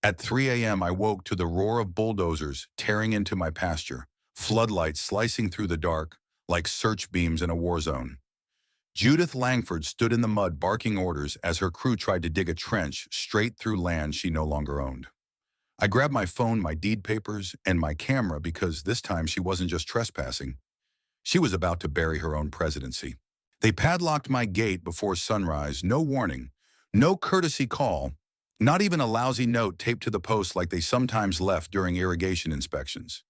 At 3 a.m., I woke to the roar of bulldozers tearing into my pasture, floodlights slicing through the dark like search beams in a war zone. Judith Langford stood in the mud barking orders as her crew tried to dig a trench straight through land she no longer owned. I grabbed my phone, my deed papers, and my camera because this time she wasn't just trespassing. She was about to bury her own presidency. They padlocked my gate before sunrise, no warning, no courtesy call, not even a lousy note taped to the post like they sometimes left during irrigation inspections.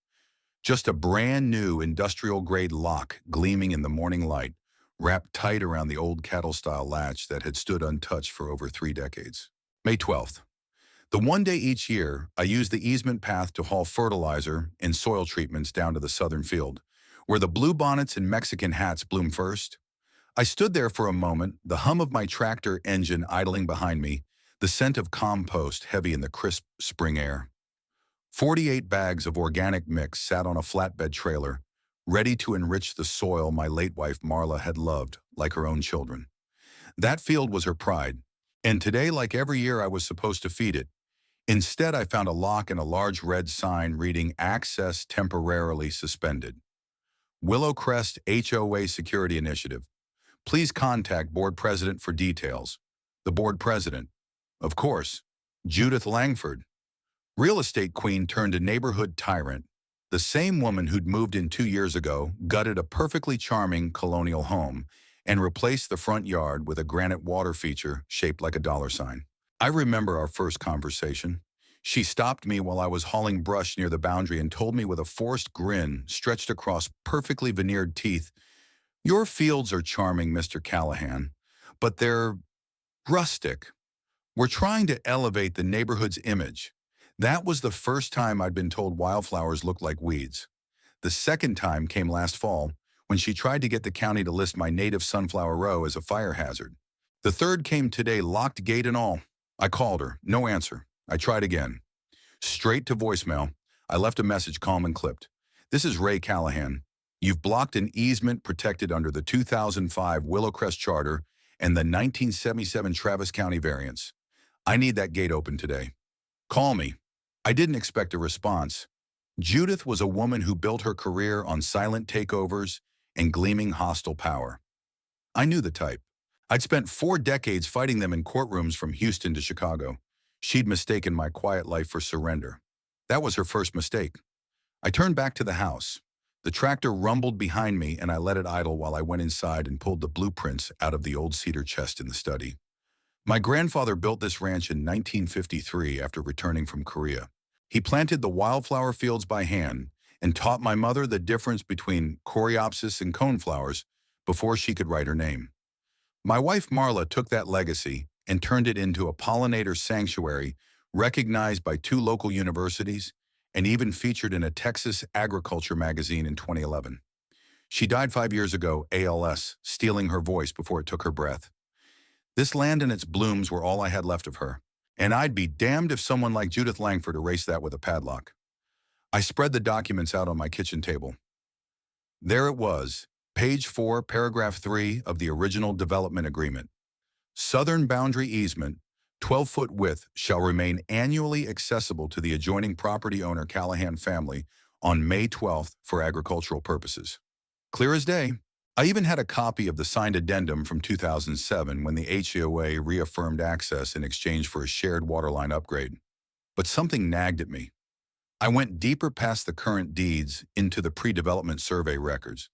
Just a brand new industrial-grade lock gleaming in the morning light, wrapped tight around the old cattle-style latch that had stood untouched for over 3 decades. May 12th. The one day each year, I use the easement path to haul fertilizer and soil treatments down to the southern field, where the bluebonnets and Mexican hats bloom first. I stood there for a moment, the hum of my tractor engine idling behind me, the scent of compost heavy in the crisp spring air. 48 bags of organic mix sat on a flatbed trailer, ready to enrich the soil my late wife Marla had loved like her own children. That field was her pride, and today, like every year, I was supposed to feed it. Instead, I found a lock and a large red sign reading "Access Temporarily Suspended." Willowcrest HOA Security Initiative. Please contact Board President for details. The Board President, of course, Judith Langford. Real estate queen turned a neighborhood tyrant. The same woman who'd moved in 2 years ago gutted a perfectly charming colonial home and replaced the front yard with a granite water feature shaped like a dollar sign. I remember our first conversation. She stopped me while I was hauling brush near the boundary and told me with a forced grin stretched across perfectly veneered teeth, "Your fields are charming, Mr. Callahan, but they're rustic. We're trying to elevate the neighborhood's image." That was the first time I'd been told wildflowers looked like weeds. The second time came last fall when she tried to get the county to list my native sunflower row as a fire hazard. The third came today, locked gate and all. I called her, no answer. I tried again. Straight to voicemail, I left a message calm and clipped. "This is Ray Callahan. You've blocked an easement protected under the 2005 Willowcrest Charter and the 1977 Travis County variance. I need that gate open today. Call me." I didn't expect a response. Judith was a woman who built her career on silent takeovers and gleaming hostile power. I knew the type. I'd spent 4 decades fighting them in courtrooms from Houston to Chicago. She'd mistaken my quiet life for surrender. That was her first mistake. I turned back to the house. The tractor rumbled behind me and I let it idle while I went inside and pulled the blueprints out of the old cedar chest in the study. My grandfather built this ranch in 1953 after returning from Korea. He planted the wildflower fields by hand and taught my mother the difference between coreopsis and coneflowers before she could write her name. My wife Marla took that legacy and turned it into a pollinator sanctuary recognized by 2 local universities and even featured in a Texas agriculture magazine in 2011. She died 5 years ago, ALS, stealing her voice before it took her breath. This land and its blooms were all I had left of her, and I'd be damned if someone like Judith Langford erased that with a padlock. I spread the documents out on my kitchen table. There it was, page 4, paragraph 3 of the original development agreement. Southern boundary easement, 12-foot width, shall remain annually accessible to the adjoining property owner Callahan family on May 12th for agricultural purposes. Clear as day. I even had a copy of the signed addendum from 2007 when the HOA reaffirmed access in exchange for a shared waterline upgrade. But something nagged at me. I went deeper past the current deeds into the pre-development survey records.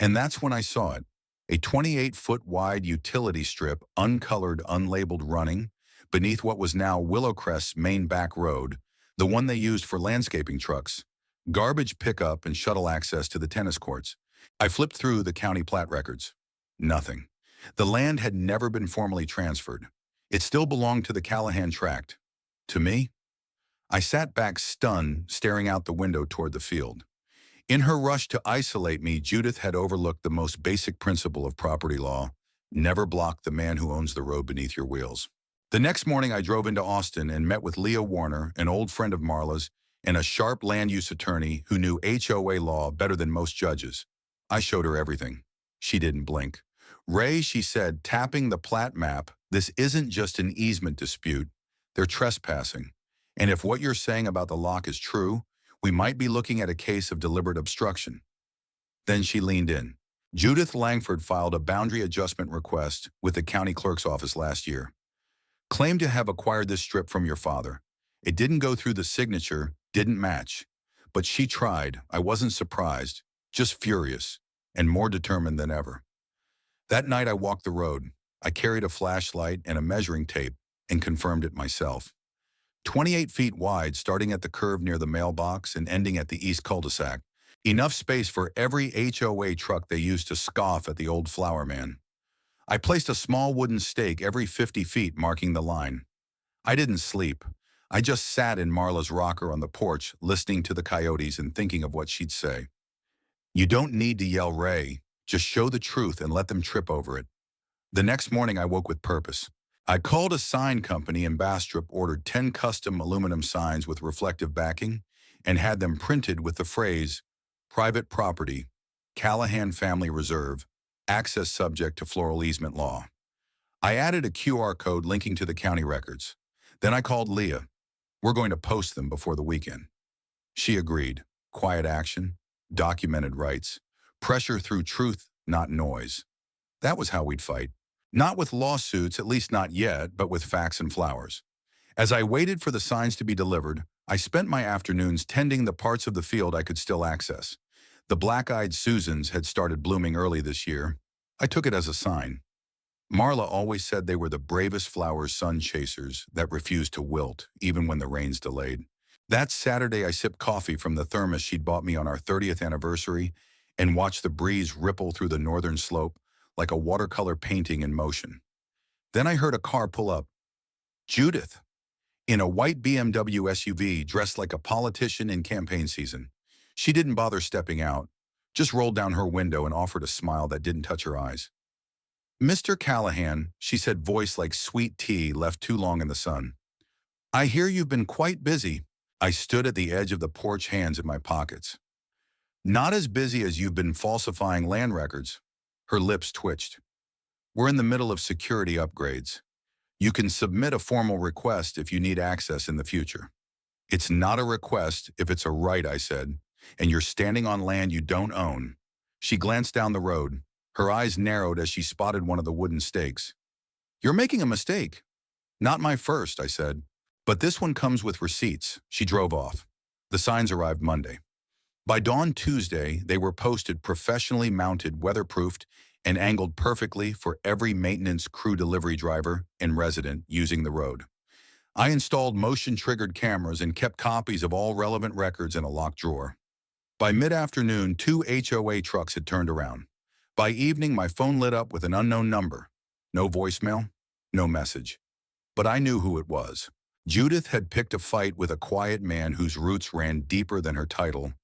And that's when I saw it. A 28-foot wide utility strip, uncolored, unlabeled running, beneath what was now Willowcrest's main back road, the one they used for landscaping trucks, garbage pickup and shuttle access to the tennis courts. I flipped through the county plat records. Nothing. The land had never been formally transferred. It still belonged to the Callahan tract. To me? I sat back stunned, staring out the window toward the field. In her rush to isolate me, Judith had overlooked the most basic principle of property law: never block the man who owns the road beneath your wheels. The next morning, I drove into Austin and met with Leah Warner, an old friend of Marla's, and a sharp land use attorney who knew HOA law better than most judges. I showed her everything. She didn't blink. "Ray," she said, tapping the plat map, "this isn't just an easement dispute. They're trespassing. And if what you're saying about the lock is true, we might be looking at a case of deliberate obstruction." Then she leaned in. "Judith Langford filed a boundary adjustment request with the county clerk's office last year. Claimed to have acquired this strip from your father. It didn't go through the signature, didn't match. But she tried. I wasn't surprised, just furious, and more determined than ever. That night I walked the road. I carried a flashlight and a measuring tape and confirmed it myself. 28 feet wide, starting at the curve near the mailbox and ending at the east cul-de-sac. Enough space for every HOA truck they used to scoff at the old flower man. I placed a small wooden stake every 50 feet marking the line. I didn't sleep. I just sat in Marla's rocker on the porch, listening to the coyotes and thinking of what she'd say. "You don't need to yell Ray. Just show the truth and let them trip over it." The next morning I woke with purpose. I called a sign company in Bastrop, ordered 10 custom aluminum signs with reflective backing, and had them printed with the phrase, "Private property, Callahan Family Reserve, access subject to floral easement law." I added a QR code linking to the county records. Then I called Leah. "We're going to post them before the weekend." She agreed. Quiet action, documented rights, pressure through truth, not noise. That was how we'd fight. Not with lawsuits, at least not yet, but with facts and flowers. As I waited for the signs to be delivered, I spent my afternoons tending the parts of the field I could still access. The black-eyed Susans had started blooming early this year. I took it as a sign. Marla always said they were the bravest flowers, sun chasers that refused to wilt, even when the rains delayed. That Saturday, I sipped coffee from the thermos she'd bought me on our 30th anniversary and watched the breeze ripple through the northern slope like a watercolor painting in motion. Then I heard a car pull up. Judith, in a white BMW SUV dressed like a politician in campaign season. She didn't bother stepping out, just rolled down her window and offered a smile that didn't touch her eyes. "Mr. Callahan," she said, voice like sweet tea left too long in the sun. "I hear you've been quite busy." I stood at the edge of the porch, hands in my pockets. "Not as busy as you've been falsifying land records." Her lips twitched. "We're in the middle of security upgrades. You can submit a formal request if you need access in the future." "It's not a request if it's a right," I said, "and you're standing on land you don't own." She glanced down the road. Her eyes narrowed as she spotted one of the wooden stakes. "You're making a mistake." "Not my first," I said. "But this one comes with receipts." She drove off. The signs arrived Monday. By dawn Tuesday, they were posted, professionally mounted, weatherproofed, and angled perfectly for every maintenance crew, delivery driver, and resident using the road. I installed motion-triggered cameras and kept copies of all relevant records in a locked drawer. By mid-afternoon, 2 HOA trucks had turned around. By evening, my phone lit up with an unknown number. No voicemail, no message. But I knew who it was. Judith had picked a fight with a quiet man whose roots ran deeper than her title,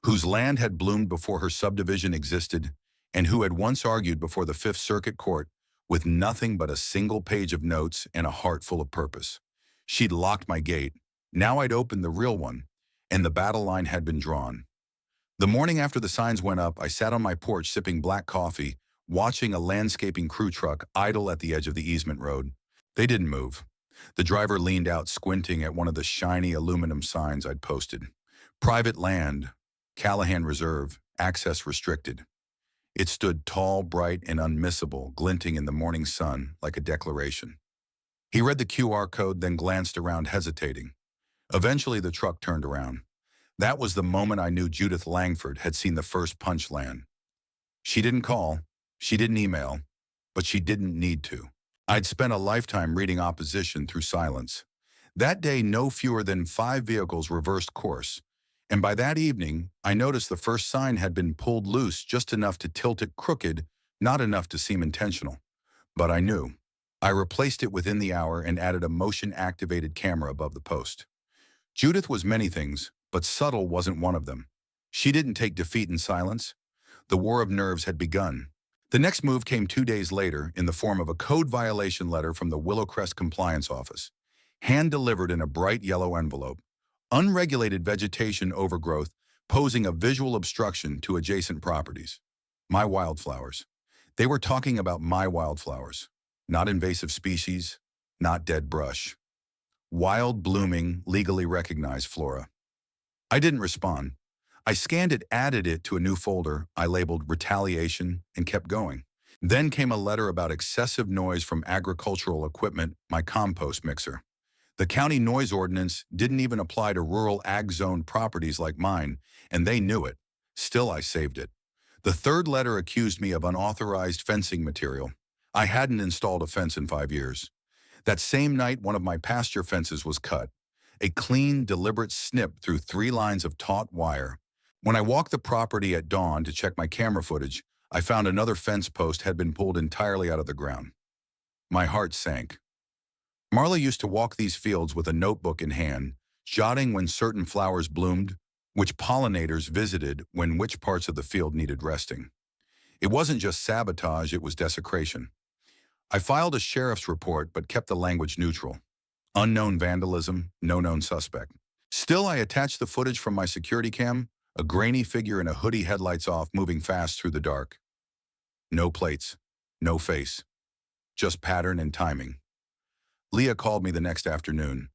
whose land had bloomed before her subdivision existed, and who had once argued before the Fifth Circuit Court with nothing but a single page of notes and a heart full of purpose. She'd locked my gate. Now I'd opened the real one, and the battle line had been drawn. The morning after the signs went up, I sat on my porch sipping black coffee, watching a landscaping crew truck idle at the edge of the easement road. They didn't move. The driver leaned out, squinting at one of the shiny aluminum signs I'd posted. "Private land, Callahan Reserve, access restricted." It stood tall, bright, and unmissable, glinting in the morning sun like a declaration. He read the QR code, then glanced around, hesitating. Eventually, the truck turned around. That was the moment I knew Judith Langford had seen the first punch land. She didn't call, she didn't email, but she didn't need to. I'd spent a lifetime reading opposition through silence. That day, no fewer than 5 vehicles reversed course, and by that evening, I noticed the first sign had been pulled loose, just enough to tilt it crooked, not enough to seem intentional. But I knew. I replaced it within the hour and added a motion-activated camera above the post. Judith was many things, but subtle wasn't one of them. She didn't take defeat in silence. The war of nerves had begun. The next move came 2 days later in the form of a code violation letter from the Willowcrest Compliance Office, hand-delivered in a bright yellow envelope. Unregulated vegetation overgrowth posing a visual obstruction to adjacent properties. My wildflowers. They were talking about my wildflowers, not invasive species, not dead brush. Wild, blooming, legally recognized flora. I didn't respond. I scanned it, added it to a new folder I labeled retaliation, and kept going. Then came a letter about excessive noise from agricultural equipment, my compost mixer. The county noise ordinance didn't even apply to rural ag zone properties like mine, and they knew it. Still, I saved it. The third letter accused me of unauthorized fencing material. I hadn't installed a fence in 5 years. That same night, one of my pasture fences was cut. A clean, deliberate snip through 3 lines of taut wire. When I walked the property at dawn to check my camera footage, I found another fence post had been pulled entirely out of the ground. My heart sank. Marla used to walk these fields with a notebook in hand, jotting when certain flowers bloomed, which pollinators visited, when which parts of the field needed resting. It wasn't just sabotage, it was desecration. I filed a sheriff's report but kept the language neutral. Unknown vandalism, no known suspect. Still, I attached the footage from my security cam, a grainy figure in a hoodie, headlights off, moving fast through the dark. No plates, no face, just pattern and timing. Leah called me the next afternoon.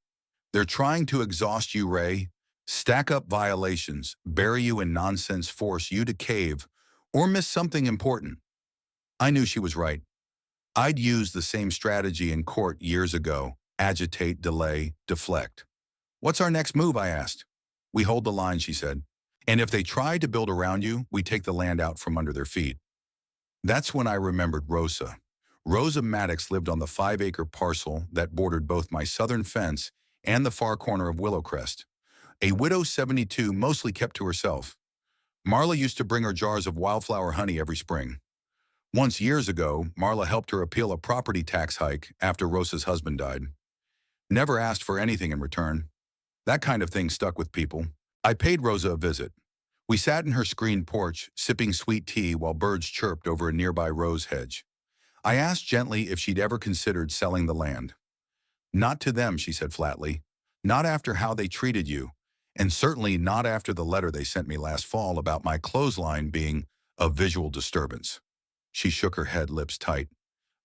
They're trying to exhaust you, Ray. Stack up violations, bury you in nonsense, force you to cave, or miss something important. I knew she was right. I'd used the same strategy in court years ago. Agitate, delay, deflect. What's our next move, I asked. We hold the line, she said. And if they try to build around you, we take the land out from under their feet. That's when I remembered Rosa. Rosa Maddox lived on the 5-acre parcel that bordered both my southern fence and the far corner of Willowcrest. A widow 72, mostly kept to herself. Marla used to bring her jars of wildflower honey every spring. Once years ago, Marla helped her appeal a property tax hike after Rosa's husband died. Never asked for anything in return. That kind of thing stuck with people. I paid Rosa a visit. We sat in her screened porch, sipping sweet tea while birds chirped over a nearby rose hedge. I asked gently if she'd ever considered selling the land. Not to them, she said flatly. Not after how they treated you, and certainly not after the letter they sent me last fall about my clothesline being a visual disturbance. She shook her head, lips tight.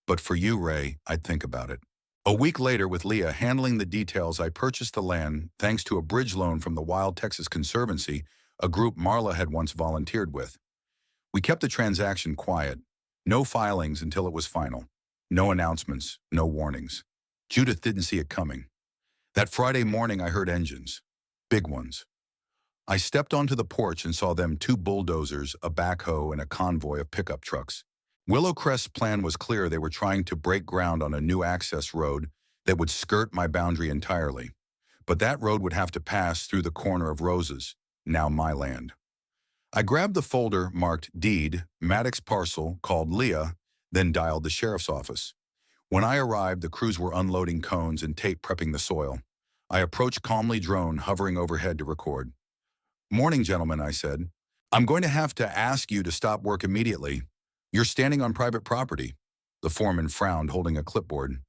But for you, Ray, I'd think about it. A week later, with Leah handling the details, I purchased the land thanks to a bridge loan from the Wild Texas Conservancy, a group Marla had once volunteered with. We kept the transaction quiet. No filings until it was final. No announcements, no warnings. Judith didn't see it coming. That Friday morning, I heard engines. Big ones. I stepped onto the porch and saw them, 2 bulldozers, a backhoe, and a convoy of pickup trucks. Willowcrest's plan was clear. They were trying to break ground on a new access road that would skirt my boundary entirely. But that road would have to pass through the corner of Rose's, now my land. I grabbed the folder marked Deed, Maddox Parcel, called Leah, then dialed the sheriff's office. When I arrived, the crews were unloading cones and tape, prepping the soil. I approached calmly, drone hovering overhead to record. "Morning, gentlemen," I said. "I'm going to have to ask you to stop work immediately. You're standing on private property." The foreman frowned, holding a clipboard.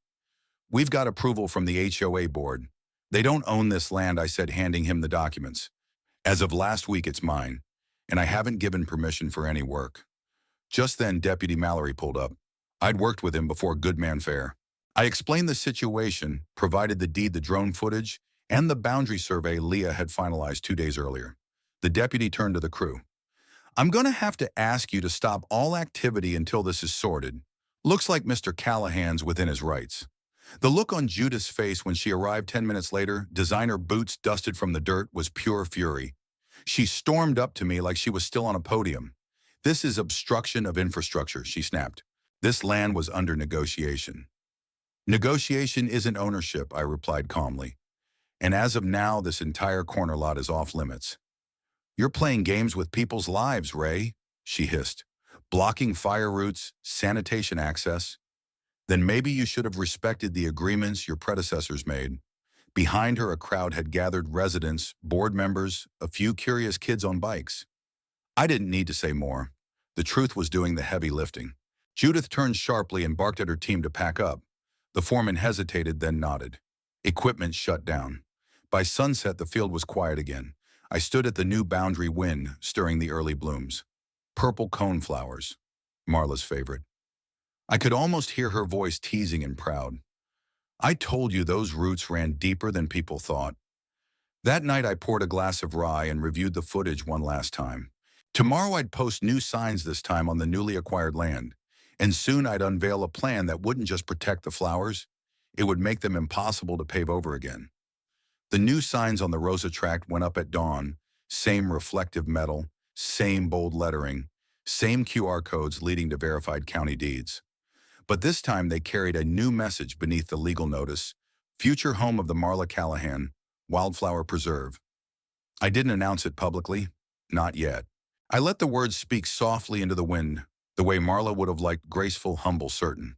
"We've got approval from the HOA board. They don't own this land," I said, handing him the documents. "As of last week, it's mine, and I haven't given permission for any work." Just then, Deputy Mallory pulled up. I'd worked with him before Goodman Fair. I explained the situation, provided the deed, the drone footage, and the boundary survey Leah had finalized 2 days earlier. The deputy turned to the crew. "I'm going to have to ask you to stop all activity until this is sorted. Looks like Mr. Callahan's within his rights." The look on Judith's face when she arrived 10 minutes later, designer boots dusted from the dirt, was pure fury. She stormed up to me like she was still on a podium. "This is obstruction of infrastructure," she snapped. "This land was under negotiation." "Negotiation isn't ownership," I replied calmly. "And as of now, this entire corner lot is off limits." "You're playing games with people's lives, Ray," she hissed. "Blocking fire routes, sanitation access. Then maybe you should have respected the agreements your predecessors made." Behind her, a crowd had gathered, residents, board members, a few curious kids on bikes. I didn't need to say more. The truth was doing the heavy lifting. Judith turned sharply and barked at her team to pack up. The foreman hesitated, then nodded. Equipment shut down. By sunset, the field was quiet again. I stood at the new boundary, wind stirring the early blooms. Purple coneflowers, Marla's favorite. I could almost hear her voice, teasing and proud. I told you those roots ran deeper than people thought. That night I poured a glass of rye and reviewed the footage one last time. Tomorrow I'd post new signs, this time on the newly acquired land. And soon I'd unveil a plan that wouldn't just protect the flowers, it would make them impossible to pave over again. The new signs on the Rosa tract went up at dawn, same reflective metal, same bold lettering, same QR codes leading to verified county deeds. But this time they carried a new message beneath the legal notice: future home of the Marla Callahan, Wildflower Preserve. I didn't announce it publicly, not yet. I let the words speak softly into the wind, the way Marla would have liked, graceful, humble, certain.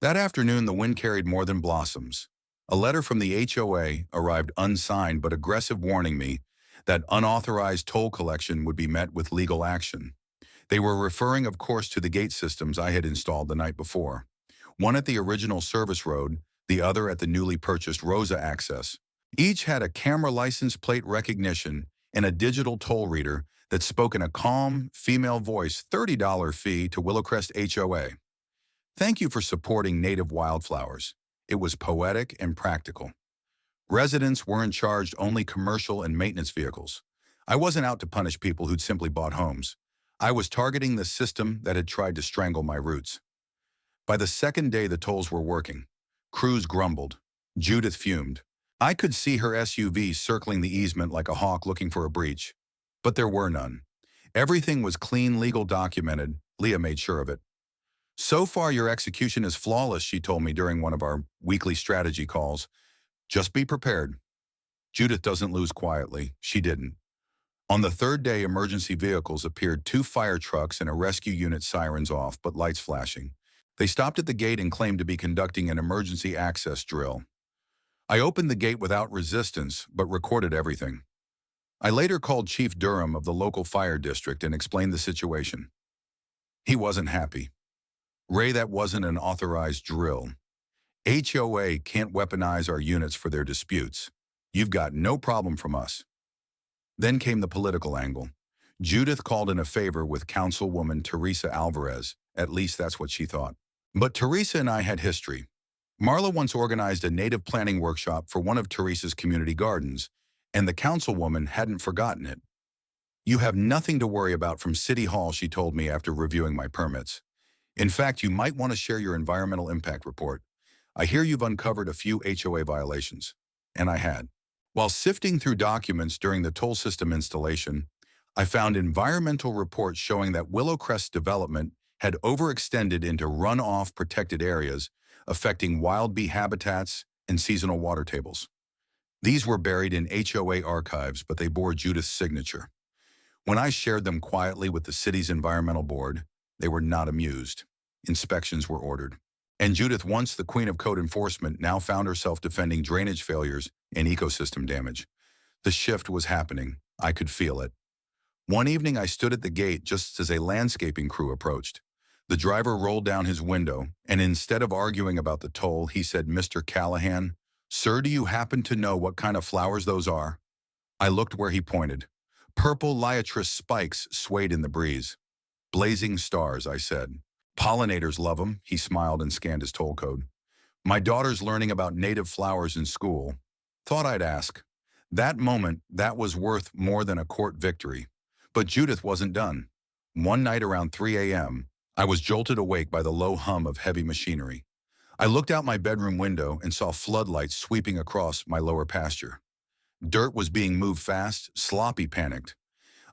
That afternoon the wind carried more than blossoms. A letter from the HOA arrived unsigned but aggressive, warning me that unauthorized toll collection would be met with legal action. They were referring, of course, to the gate systems I had installed the night before. One at the original service road, the other at the newly purchased Rosa access. Each had a camera license plate recognition and a digital toll reader that spoke in a calm, female voice. $30 fee to Willowcrest HOA. Thank you for supporting native wildflowers. It was poetic and practical. Residents weren't charged, only commercial and maintenance vehicles. I wasn't out to punish people who'd simply bought homes. I was targeting the system that had tried to strangle my roots. By the second day the tolls were working. Crews grumbled. Judith fumed. I could see her SUV circling the easement like a hawk looking for a breach. But there were none. Everything was clean, legal, documented. Leah made sure of it. So far your execution is flawless, she told me during one of our weekly strategy calls. Just be prepared. Judith doesn't lose quietly. She didn't. On the third day, emergency vehicles appeared, 2 fire trucks and a rescue unit, sirens off but lights flashing. They stopped at the gate and claimed to be conducting an emergency access drill. I opened the gate without resistance but recorded everything. I later called Chief Durham of the local fire district and explained the situation. He wasn't happy. Ray, that wasn't an authorized drill. HOA can't weaponize our units for their disputes. You've got no problem from us. Then came the political angle. Judith called in a favor with Councilwoman Teresa Alvarez. At least that's what she thought. But Teresa and I had history. Marla once organized a native planting workshop for one of Teresa's community gardens, and the councilwoman hadn't forgotten it. You have nothing to worry about from City Hall, she told me after reviewing my permits. In fact, you might want to share your environmental impact report. I hear you've uncovered a few HOA violations. And I had. While sifting through documents during the toll system installation, I found environmental reports showing that Willowcrest development had overextended into runoff protected areas, affecting wild bee habitats and seasonal water tables. These were buried in HOA archives, but they bore Judith's signature. When I shared them quietly with the city's environmental board, they were not amused. Inspections were ordered. And Judith, once the queen of code enforcement, now found herself defending drainage failures and ecosystem damage. The shift was happening. I could feel it. One evening I stood at the gate just as a landscaping crew approached. The driver rolled down his window, and instead of arguing about the toll, he said, "Mr. Callahan, sir, do you happen to know what kind of flowers those are?" I looked where he pointed. Purple liatris spikes swayed in the breeze. "Blazing stars," I said. "Pollinators love them," he smiled and scanned his toll code. "My daughter's learning about native flowers in school. Thought I'd ask." That moment, that was worth more than a court victory. But Judith wasn't done. One night around 3 a.m., I was jolted awake by the low hum of heavy machinery. I looked out my bedroom window and saw floodlights sweeping across my lower pasture. Dirt was being moved fast. Sloppy panicked.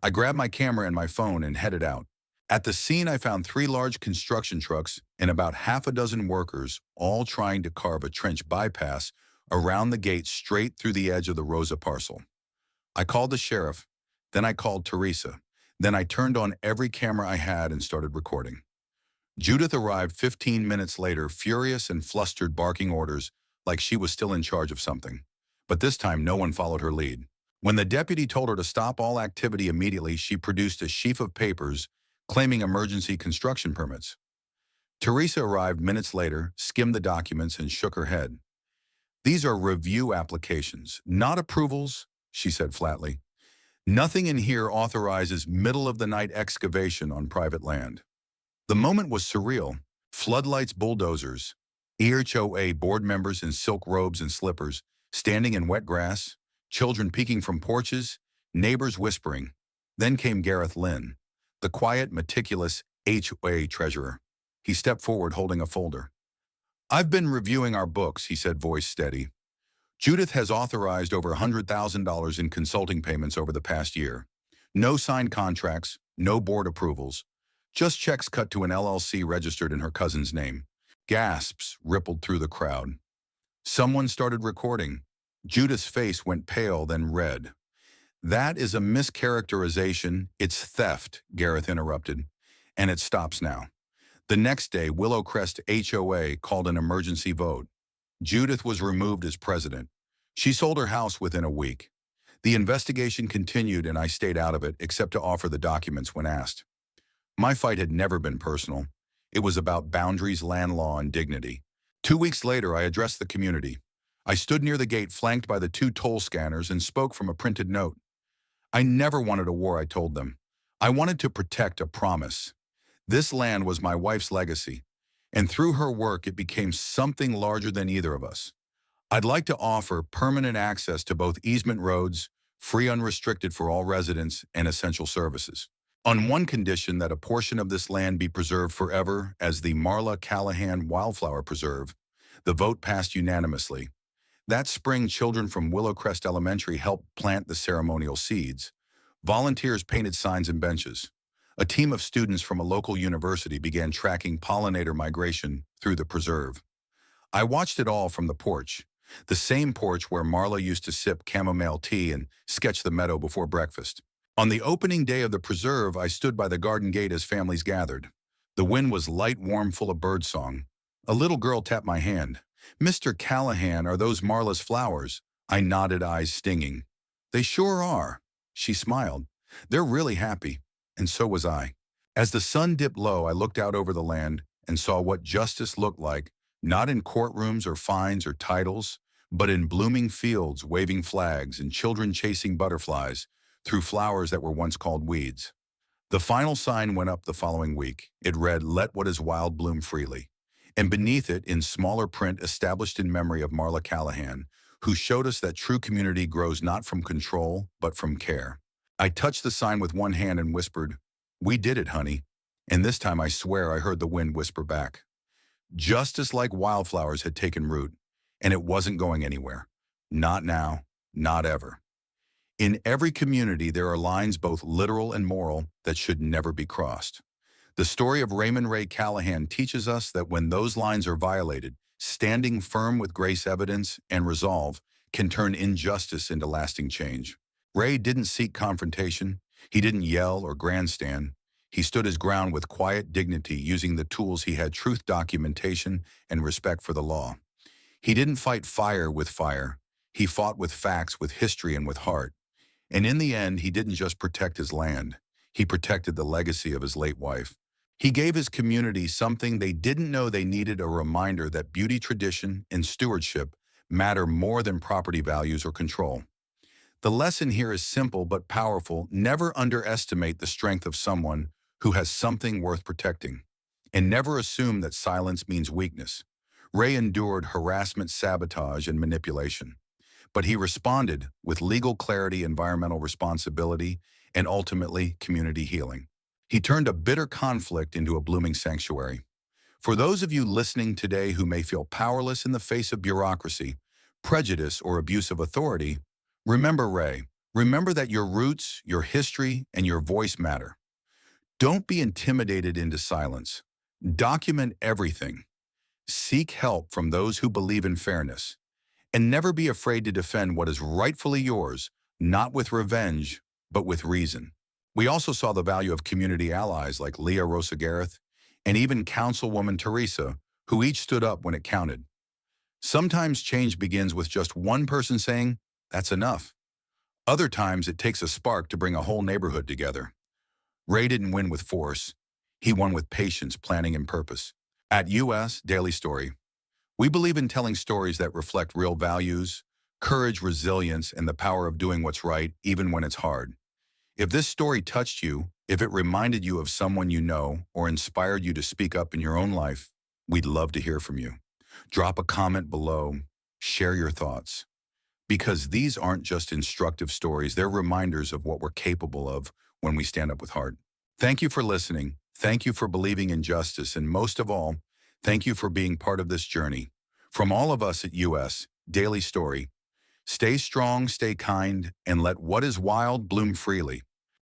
I grabbed my camera and my phone and headed out. At the scene, I found 3 large construction trucks and about half a dozen workers, all trying to carve a trench bypass around the gate straight through the edge of the Rosa parcel. I called the sheriff, then I called Teresa, then I turned on every camera I had and started recording. Judith arrived 15 minutes later, furious and flustered, barking orders like she was still in charge of something. But this time, no one followed her lead. When the deputy told her to stop all activity immediately, she produced a sheaf of papers claiming emergency construction permits. Teresa arrived minutes later, skimmed the documents, and shook her head. "These are review applications, not approvals," she said flatly. "Nothing in here authorizes middle-of-the-night excavation on private land." The moment was surreal. Floodlights, bulldozers, HOA board members in silk robes and slippers, standing in wet grass, children peeking from porches, neighbors whispering. Then came Gareth Lynn, the quiet, meticulous HOA treasurer. He stepped forward holding a folder. "I've been reviewing our books," he said, voice steady. "Judith has authorized over $100,000 in consulting payments over the past year. No signed contracts, no board approvals, just checks cut to an LLC registered in her cousin's name." Gasps rippled through the crowd. Someone started recording. Judith's face went pale, then red. "That is a mischaracterization. It's theft," Gareth interrupted. "And it stops now." The next day, Willowcrest HOA called an emergency vote. Judith was removed as president. She sold her house within a week. The investigation continued and I stayed out of it except to offer the documents when asked. My fight had never been personal. It was about boundaries, land law, and dignity. 2 weeks later, I addressed the community. I stood near the gate flanked by the 2 toll scanners and spoke from a printed note. I never wanted a war, I told them. I wanted to protect a promise. This land was my wife's legacy, and through her work it became something larger than either of us. I'd like to offer permanent access to both easement roads, free unrestricted for all residents, and essential services, on one condition that a portion of this land be preserved forever as the Marla Callahan Wildflower Preserve. The vote passed unanimously. That spring, children from Willowcrest Elementary helped plant the ceremonial seeds. Volunteers painted signs and benches. A team of students from a local university began tracking pollinator migration through the preserve. I watched it all from the porch, the same porch where Marla used to sip chamomile tea and sketch the meadow before breakfast. On the opening day of the preserve, I stood by the garden gate as families gathered. The wind was light, warm, full of birdsong. A little girl tapped my hand. "Mr. Callahan, are those Marla's flowers?" I nodded, eyes stinging. "They sure are." She smiled. "They're really happy." And so was I. As the sun dipped low, I looked out over the land and saw what justice looked like, not in courtrooms or fines or titles, but in blooming fields, waving flags, and children chasing butterflies through flowers that were once called weeds. The final sign went up the following week. It read, "Let what is wild bloom freely." And beneath it, in smaller print, established in memory of Marla Callahan, who showed us that true community grows not from control, but from care. I touched the sign with one hand and whispered, "We did it, honey." And this time I swear I heard the wind whisper back. Justice like wildflowers had taken root, and it wasn't going anywhere. Not now, not ever. In every community, there are lines both literal and moral that should never be crossed. The story of Raymond Ray Callahan teaches us that when those lines are violated, standing firm with grace, evidence, and resolve can turn injustice into lasting change. Ray didn't seek confrontation. He didn't yell or grandstand. He stood his ground with quiet dignity, using the tools he had: truth, documentation, and respect for the law. He didn't fight fire with fire. He fought with facts, with history, and with heart. And in the end, he didn't just protect his land. He protected the legacy of his late wife. He gave his community something they didn't know they needed: a reminder that beauty, tradition, and stewardship matter more than property values or control. The lesson here is simple but powerful. Never underestimate the strength of someone who has something worth protecting. And never assume that silence means weakness. Ray endured harassment, sabotage, and manipulation. But he responded with legal clarity, environmental responsibility, and ultimately community healing. He turned a bitter conflict into a blooming sanctuary. For those of you listening today who may feel powerless in the face of bureaucracy, prejudice, or abuse of authority, remember Ray. Remember that your roots, your history, and your voice matter. Don't be intimidated into silence. Document everything. Seek help from those who believe in fairness. And never be afraid to defend what is rightfully yours, not with revenge, but with reason. We also saw the value of community allies like Leah Rosa Gareth and even Councilwoman Teresa, who each stood up when it counted. Sometimes change begins with just one person saying, "That's enough." Other times it takes a spark to bring a whole neighborhood together. Ray didn't win with force. He won with patience, planning, and purpose. At US Daily Story, we believe in telling stories that reflect real values, courage, resilience, and the power of doing what's right, even when it's hard. If this story touched you, if it reminded you of someone you know, or inspired you to speak up in your own life, we'd love to hear from you. Drop a comment below, share your thoughts. Because these aren't just instructive stories, they're reminders of what we're capable of when we stand up with heart. Thank you for listening. Thank you for believing in justice. And most of all, thank you for being part of this journey. From all of us at US Daily Story, stay strong, stay kind, and let what is wild bloom freely.